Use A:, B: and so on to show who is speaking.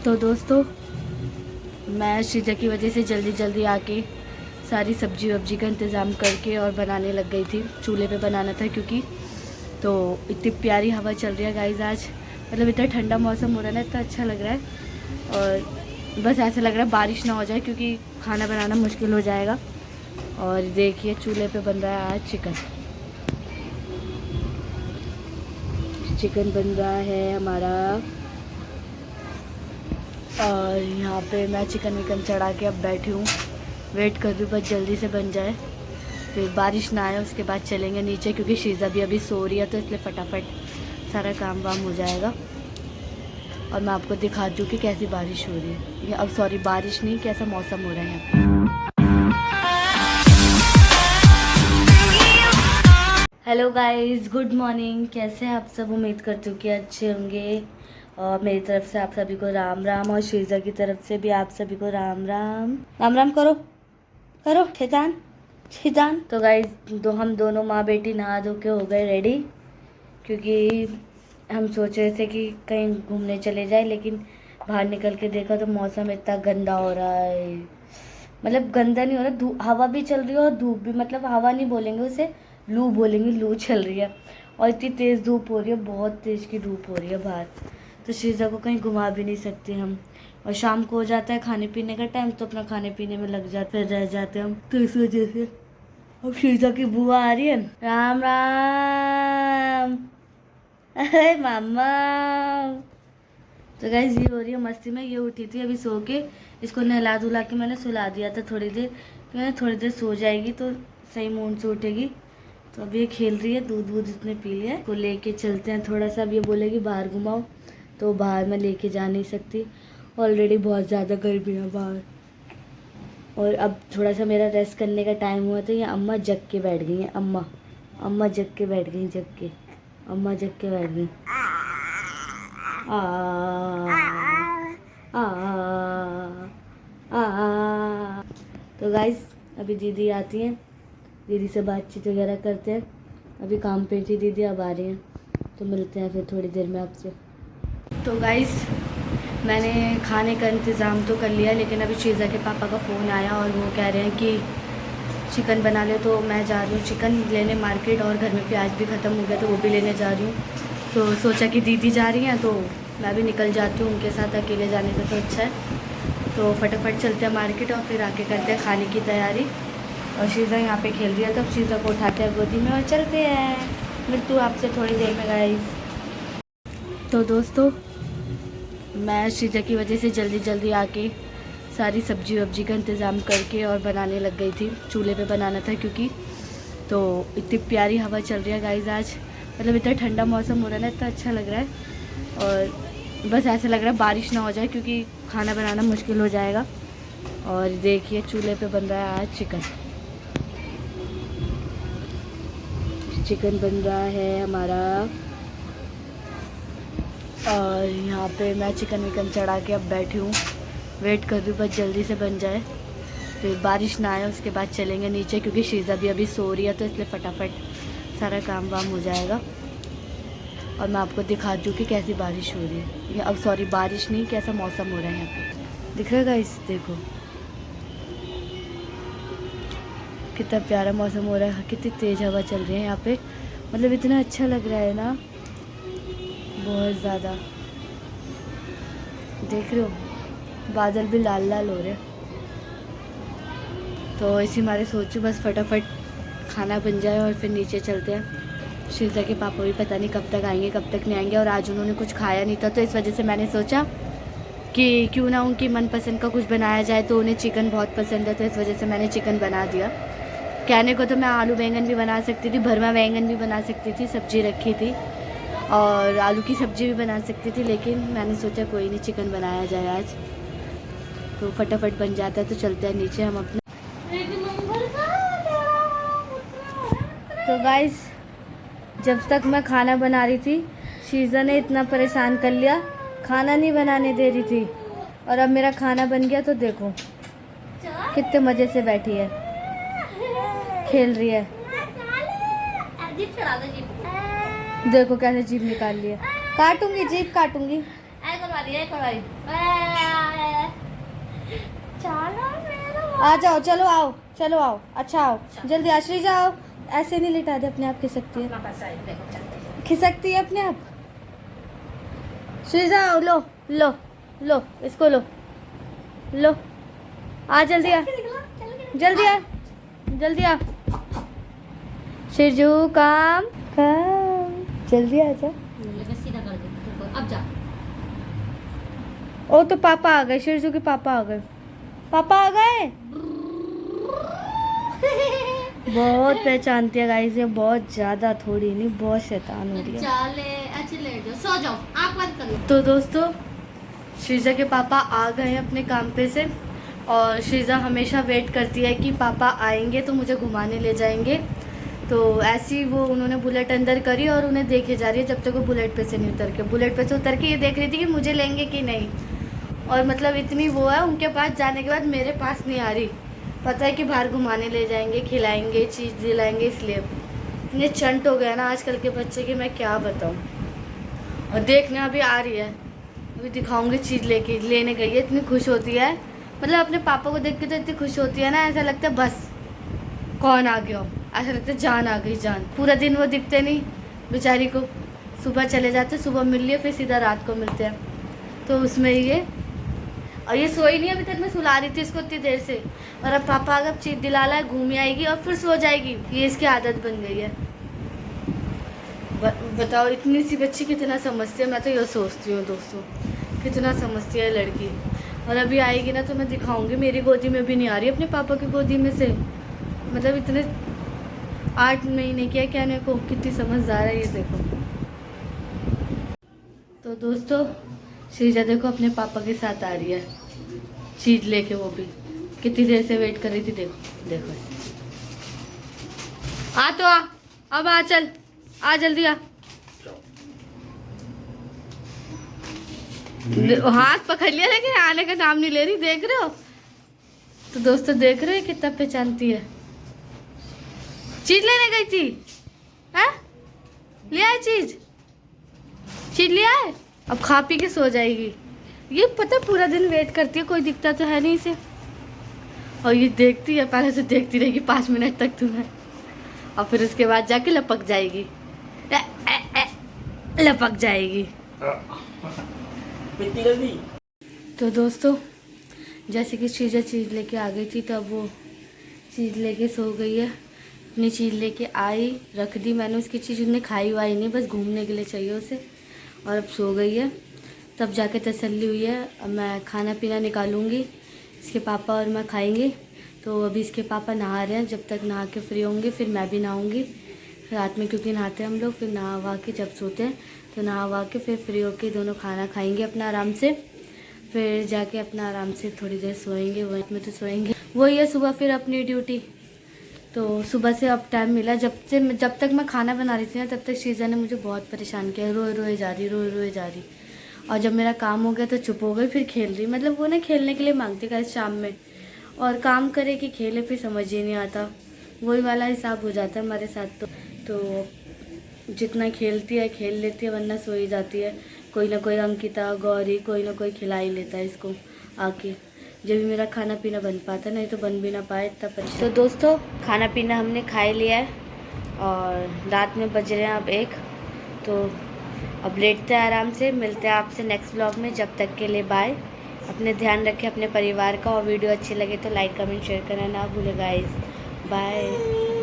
A: तो दोस्तों, मैं शीजा की वजह से जल्दी जल्दी आके सारी सब्जी वब्जी का इंतज़ाम करके और बनाने लग गई थी। चूल्हे पे बनाना था क्योंकि तो इतनी प्यारी हवा चल रही है गाइस आज। मतलब इतना ठंडा मौसम हो रहा है ना, इतना अच्छा लग रहा है। और बस ऐसा लग रहा है बारिश ना हो जाए क्योंकि खाना बनाना मुश्किल हो जाएगा। और देखिए चूल्हे पे बन रहा है आज चिकन। चिकन बन रहा है हमारा। और यहाँ पे मैं चिकन विकन चढ़ा के अब बैठी हूँ, वेट कर रही हूँ बस जल्दी से बन जाए, फिर बारिश ना आए उसके बाद चलेंगे नीचे क्योंकि शीज़ा भी अभी सो रही है, तो इसलिए फटाफट सारा काम वाम हो जाएगा। और मैं आपको दिखाती हूँ कि कैसी बारिश हो रही है। ये अब सॉरी बारिश नहीं, कैसा मौसम हो रहा है यहाँ पे। Hello guys, good morning. कैसे हैं आप सब? उम्मीद करती हूँ कि अच्छे होंगे। और मेरी तरफ से आप सभी को राम राम, और शीज़ा की तरफ से भी आप सभी को राम राम। राम राम करो करो शैतान शैतान। तो गाइस हम दोनों माँ बेटी नहा धो के हो गए रेडी, क्योंकि हम सोच रहे थे कि कहीं घूमने चले जाए, लेकिन बाहर निकल के देखा तो मौसम इतना गंदा हो रहा है। मतलब गंदा नहीं हो रहा, हवा भी चल रही है और धूप भी, मतलब हवा नहीं बोलेंगे उसे, लू बोलेंगे, लू चल रही है। और इतनी तेज़ धूप हो रही है, बहुत तेज़ की धूप हो रही है बाहर। तो शीज़ा को कहीं घुमा भी नहीं सकते हम। और शाम को हो जाता है खाने पीने का टाइम, तो अपना खाने पीने में लग जाते रह जाते हम। तो इस वजह से अब शीज़ा की बुआ आ रही है। राम राम। अरे मामा। तो गाइस ये हो रही है मस्ती में। ये उठी थी अभी सो के, इसको नहला धुला के मैंने सुला दिया था थोड़ी देर, तो मैंने थोड़ी देर सो जाएगी तो सही मूड से उठेगी। तो अब ये खेल रही है, दूध वूध इसने पी लिया है। को लेके चलते हैं थोड़ा सा। अब ये बोलेगी बाहर घुमाओ, तो बाहर मैं लेके जा नहीं सकती, ऑलरेडी बहुत ज़्यादा गर्मी है बाहर। और अब थोड़ा सा मेरा रेस्ट करने का टाइम हुआ, तो ये अम्मा जग के बैठ गई हैं। अम्मा जग के बैठ गई, अम्मा जग के बैठ गई। आ आ आ। तो गाइस अभी दीदी आती हैं, दीदी से बातचीत वगैरह करते हैं। अभी काम पे थी दीदी, अब आ रही हैं, तो मिलते हैं फिर थोड़ी देर में आपसे। तो गाइस मैंने खाने का इंतज़ाम तो कर लिया, लेकिन अभी शीज़ा के पापा का फ़ोन आया और वो कह रहे हैं कि चिकन बना ले। तो मैं जा रही हूँ चिकन लेने मार्केट, और घर में प्याज भी ख़त्म हो गया तो वो भी लेने जा रही हूँ। तो सोचा कि दीदी जा रही हैं तो मैं भी निकल जाती हूँ उनके साथ, अकेले जाने से तो अच्छा है। तो फटाफट चलते हैं मार्केट और फिर आके करते हैं खाने की तैयारी। और शीज़ा यहाँ पे खेल रही है, तो अब शीज़ा को उठाते हैं गोदी में और चलते हैं। मिलती हूँ आपसे थोड़ी देर में गाइस। तो दोस्तों, मैं शीज़ा की वजह से जल्दी जल्दी आके सारी सब्जी वब्जी का इंतज़ाम करके और बनाने लग गई थी। चूल्हे पे बनाना था क्योंकि तो इतनी प्यारी हवा चल रही है गाइस आज। मतलब इतना ठंडा मौसम हो रहा है ना, इतना अच्छा लग रहा है। और बस ऐसा लग रहा है बारिश ना हो जाए क्योंकि खाना बनाना मुश्किल हो जाएगा। और देखिए चूल्हे पे बन रहा है आज चिकन बन रहा है हमारा। और यहाँ पे मैं चिकन विकन चढ़ा के अब बैठी हूँ, वेट कर रही हूँ बस जल्दी से बन जाए, फिर बारिश ना आए उसके बाद चलेंगे नीचे क्योंकि शीज़ा भी अभी सो रही है, तो इसलिए फटाफट सारा काम वाम हो जाएगा। और मैं आपको दिखाती हूँ कि कैसी बारिश हो रही है। ये अब सॉरी बारिश नहीं, कैसा मौसम हो रहा है यहाँ पे। दिख रहा है गाइस, देखो कितना प्यारा मौसम हो रहा है, कितनी तेज़ हवा चल रही है यहाँ पे। मतलब इतना अच्छा लग रहा है ना, बहुत ज़्यादा। देख रहे हो बादल भी लाल लाल हो रहे हैं। तो इसी मारे सोचूं बस फटाफट खाना बन जाए और फिर नीचे चलते हैं। शीज़ा के पापा भी पता नहीं कब तक आएंगे कब तक नहीं आएंगे, और आज उन्होंने कुछ खाया नहीं था, तो इस वजह से मैंने सोचा कि क्यों ना उनकी मनपसंद का कुछ बनाया जाए। तो उन्हें चिकन बहुत पसंद है, तो इस वजह से मैंने चिकन बना दिया। कहने को तो मैं आलू बैंगन भी बना सकती थी, भरवा बैंगन भी बना सकती थी, सब्जी रखी थी, और आलू की सब्ज़ी भी बना सकती थी, लेकिन मैंने सोचा कोई नहीं चिकन बनाया जाए आज। तो फटाफट बन जाता है, तो चलते हैं नीचे हम अपने। तो गाइस जब तक मैं खाना बना रही थी, शीज़ा ने इतना परेशान कर लिया, खाना नहीं बनाने दे रही थी। और अब मेरा खाना बन गया, तो देखो कितने मज़े से बैठी है, खेल रही है। देखो कैसे जीभ निकाल लिया, काटूंगी जीभ काटूंगी। रही है कढ़ाई। आ जाओ, चलो आओ, चलो आओ, अच्छा आओ, जल्दी आश्री जाओ। ऐसे नहीं लिटा दे, अपने आप खिसकती है, खिसकती है अपने आप। श्रीजा आओ, लो लो लो, इसको लो लो, आ जल्दी आ, जल्दी आ, जल्दी आ शिरजू, काम काम, जल्दी आ जा।
B: सीधा कर दे, अब जा।
A: ओ तो पापा आ गए, शिरजू के पापा आ गए, पापा आ गए। बहुत पहचानती है गाइस ये, बहुत ज्यादा, थोड़ी नहीं, बहुत शैतान हो रही है।
B: चले अच्छे लेट जाओ, सो जाओ, आँख बंद कर लो।
A: तो दोस्तों श्रीजा के पापा आ गए हैं अपने काम पे से, और श्रीजा हमेशा वेट करती है कि पापा आएंगे तो मुझे घुमाने ले जाएंगे। तो ऐसी वो उन्होंने बुलेट अंदर करी और उन्हें देखे जा रही है जब तक वो बुलेट पे से नहीं उतर के, बुलेट पे से उतर के ये देख रही थी कि मुझे लेंगे कि नहीं। और मतलब इतनी वो है, उनके पास जाने के बाद मेरे पास नहीं आ रही, पता है कि बाहर घुमाने ले जाएंगे, खिलाएंगे, चीज़ दिलाएंगे, इसलिए इतने चंट हो गए ना आजकल के बच्चे की, मैं क्या बताऊँ। और देखने अभी आ रही है, अभी दिखाऊंगी चीज़ लेने गई है, इतनी खुश होती है, मतलब अपने पापा को देख के तो इतनी खुश होती है ना, ऐसा लगता है बस कौन आ गया हो, ऐसा लगता है जान आ गई जान। पूरा दिन वो दिखते नहीं बेचारी को, सुबह चले जाते, सुबह मिल लिए, फिर सीधा रात को मिलते हैं। तो उसमें ये, और ये सोई नहीं, अभी तक मैं सुला रही थी इसको इतनी देर से, और अब पापा अगर चीज दिला है, घूम आएगी और फिर सो जाएगी, ये इसकी आदत बन गई है। बताओ इतनी सी बच्ची कितना समझती है, मैं तो ये सोचती हूँ दोस्तों, कितना समझती है लड़की। और अभी आएगी ना तो मैं दिखाऊंगी, मेरी गोदी में भी नहीं आ रही, अपने पापा की गोदी में से, मतलब इतने 8 महीने की है, कहने को कितनी समझदार है ये देखो। तो दोस्तों श्रीजा देखो अपने पापा के साथ आ रही है चीज लेके, वो भी कितनी देर से वेट कर रही थी, देखो देखो। आ तो आ, अब आ, चल आ, जल्दी आ। हाथ पकड़ लिया लेकिन आने का नाम नहीं ले रही, देख रहे हो। तो दोस्तों देख रहे हो कितना पहचानती है, चीज लेने गई थी, है ले आए चीज, चीज ले आए, अब खा पी के सो जाएगी। ये पता पूरा दिन वेट करती है, कोई दिखता तो है नहीं इसे, और ये देखती है, पहले से देखती रहेगी 5 मिनट तक तुम्हें, और फिर उसके बाद जाके लपक जाएगी, लपक जाएगी। तो दोस्तों जैसे कि चीज़ें चीज़ लेके आ गई थी, तब वो चीज़ लेके सो गई है, अपनी चीज़ लेके आई, रख दी मैंने उसकी चीज़, उन्हें खाई वाई नहीं, बस घूमने के लिए चाहिए उसे, और अब सो गई है। तब जाके तसल्ली हुई है, अब मैं खाना पीना निकालूंगी, इसके पापा और मैं खाएंगे। तो अभी इसके पापा नहा रहे हैं, जब तक नहा के फ्री होंगे फिर मैं भी नहाऊंगी रात में, क्योंकि नहाते हैं हम लोग, फिर नहा वहा के जब सोते हैं तो नहा वहा के फिर फ्री होके दोनों खाना खाएंगे अपना आराम से, फिर जाके अपना आराम से थोड़ी देर सोएंगे, वहीं में तो सोएंगे, वही है सुबह फिर अपनी ड्यूटी। तो सुबह से अब टाइम मिला, जब तक मैं खाना बना रही थी ना, तब तक शीजा ने मुझे बहुत परेशान किया, रोए रोए जा रही। और जब मेरा काम हो गया तो चुप हो गई, फिर खेल रही, मतलब वो ना खेलने के लिए मांगती है शाम में, और काम करे कि खेले फिर समझ ही नहीं आता, वही वाला हिसाब हो जाता है हमारे साथ। तो जितना खेलती है खेल लेती है, वरना सो ही जाती है। कोई ना कोई अंकिता, गौरी, कोई ना कोई खिला ही लेता है इसको आके, जब भी मेरा खाना पीना बन पाता, नहीं तो बन भी ना पाए, इतना परेशान। तो दोस्तों खाना पीना हमने खा लिया है, और रात में बज रहे हैं अब 1, तो अब लेटते हैं आराम से, मिलते हैं आपसे नेक्स्ट व्लॉग में, जब तक के लिए बाय। अपने ध्यान रखें अपने परिवार का, और वीडियो अच्छी लगे तो लाइक कमेंट शेयर करना ना भूलें गाइस, बाय।